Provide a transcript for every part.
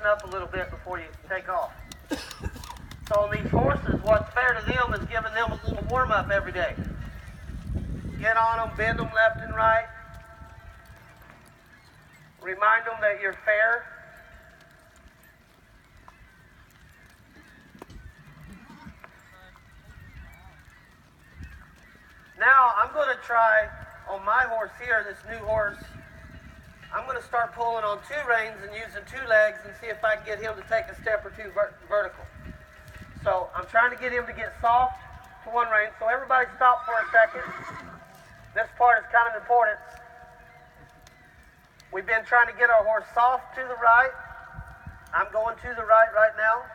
up a little bit before you take off. So on these horses, what's fair to them is giving them a little warm-up every day. Get on them, bend them left and right. Remind them that you're fair. Now I'm going to try on my horse here, this new horse, I'm going to start pulling on two reins and using two legs and see if I can get him to take a step or two vertical. So I'm trying to get him to get soft to one rein. So everybody stop for a second. This part is kind of important. We've been trying to get our horse soft to the right. I'm going to the right now.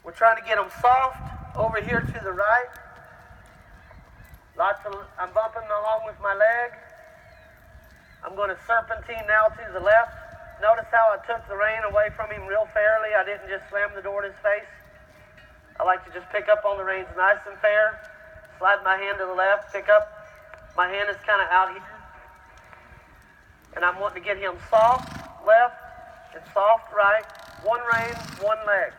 We're trying to get him soft over here to the right. I'm bumping along with my leg. I'm going to serpentine now to the left. Notice how I took the rein away from him real fairly. I didn't just slam the door in his face. I like to just pick up on the reins nice and fair. Slide my hand to the left, pick up. My hand is kind of out here. And I'm wanting to get him soft left and soft right. One rein, one leg.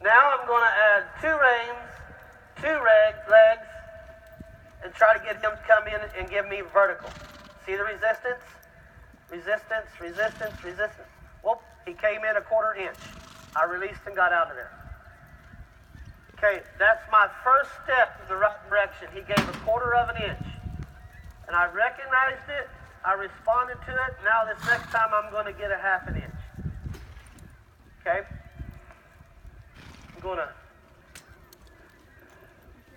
Now I'm going to add two reins, two legs, and try to get him to come in and give me vertical. See the resistance? Resistance, resistance, resistance. Whoop, he came in a 1/4 inch. I released and got out of there. Okay, that's my first step in the right direction. He gave a 1/4 inch. And I recognized it, I responded to it. Now this next time I'm going to get a 1/2 inch. Okay? I'm going to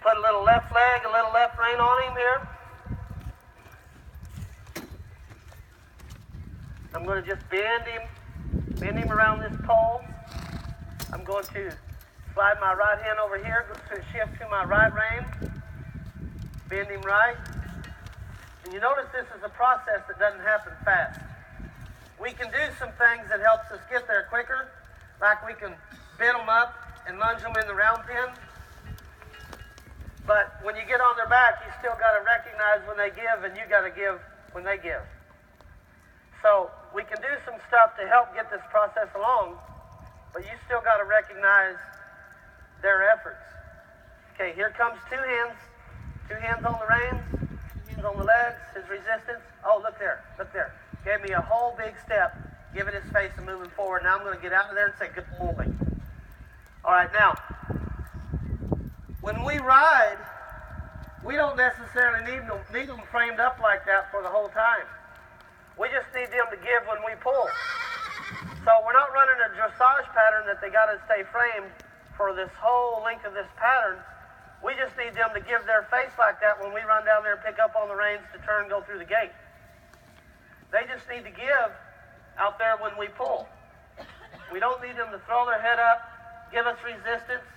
put a little left leg, a little left rein on him here. I'm going to just bend him around this pole. I'm going to slide my right hand over here, go to shift to my right rein, bend him right. And you notice this is a process that doesn't happen fast. We can do some things that helps us get there quicker, like we can bend them up and lunge them in the round pen. But when you get on their back, you still got to recognize when they give, and you got to give when they give. So we can do some stuff to help get this process along, but you still got to recognize their efforts. Okay, here comes two hands on the reins, two hands on the legs, his resistance. Oh, look there. Gave me a whole big step, giving his face and moving forward. Now I'm going to get out of there and say, good boy. All right, now, when we ride, we don't necessarily need them framed up like that for the whole time. We just need them to give when we pull. So we're not running a dressage pattern that they got to stay framed for this whole length of this pattern. We just need them to give their face like that when we run down there and pick up on the reins to turn and go through the gate. They just need to give out there when we pull. We don't need them to throw their head up, give us resistance.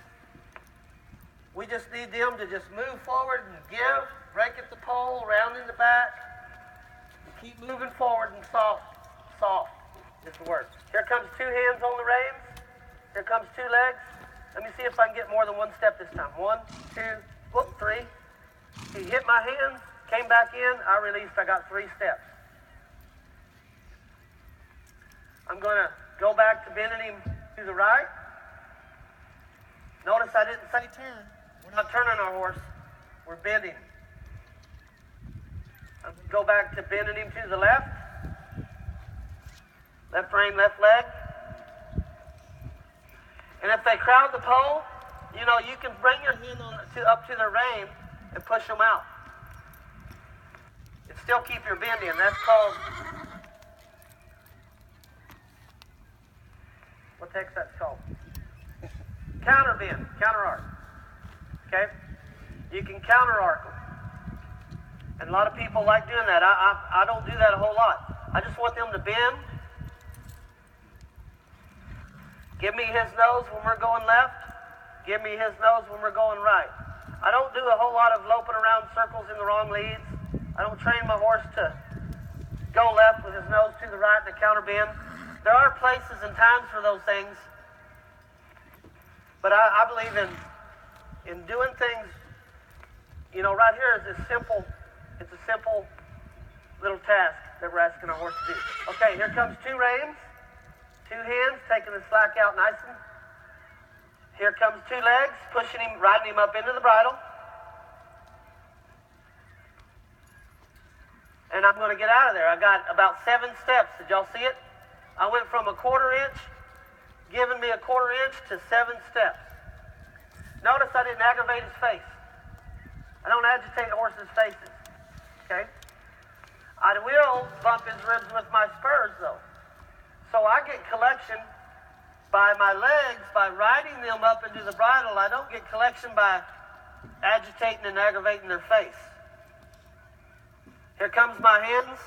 We just need them to just move forward and give, break at the pole, round in the back. Keep moving forward and soft is the word. Here comes two hands on the reins. Here comes two legs. Let me see if I can get more than one step this time. 1, 2, whoop, 3. He hit my hands, came back in, I released, I got 3 steps. I'm going to go back to bending him to the right. Notice I didn't say turn. We're not turning our horse, we're bending. I'm going to go back to bending him to the left. Left rein, left leg. And if they crowd the pole, you know, you can bring your hand up to the rein and push them out. And still keep your bend in. That's called, what the heck's that called? Counter bend, counter arc. Okay? You can counter arc them. And a lot of people like doing that. I don't do that a whole lot. I just want them to bend. Give me his nose when we're going left. Give me his nose when we're going right. I don't do a whole lot of loping around circles in the wrong leads. I don't train my horse to go left with his nose to the right and a counter bend. There are places and times for those things. But I believe in doing things, you know, right here is this simple. It's a simple little task that we're asking our horse to do. Okay, here comes 2 reins, 2 hands, taking the slack out nice and. Here comes 2 legs, pushing him, riding him up into the bridle. And I'm going to get out of there. I got about 7 steps. Did y'all see it? I went from a 1/4 inch, giving me a 1/4 inch, to 7 steps. Notice I didn't aggravate his face. I don't agitate horses' faces. Okay? I will bump his ribs with my spurs, though. So I get collection by my legs, by riding them up into the bridle. I don't get collection by agitating and aggravating their face. Here comes my hands.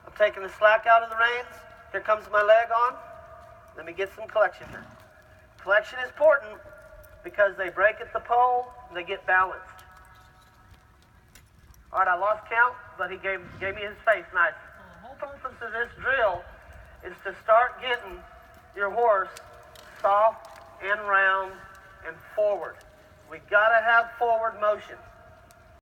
I'm taking the slack out of the reins. Here comes my leg on. Let me get some collection here. Collection is important because they break at the pole and they get balanced. All right, I lost count, but he gave me his face nice. The whole purpose of this drill is to start getting your horse soft and round and forward. We gotta have forward motion.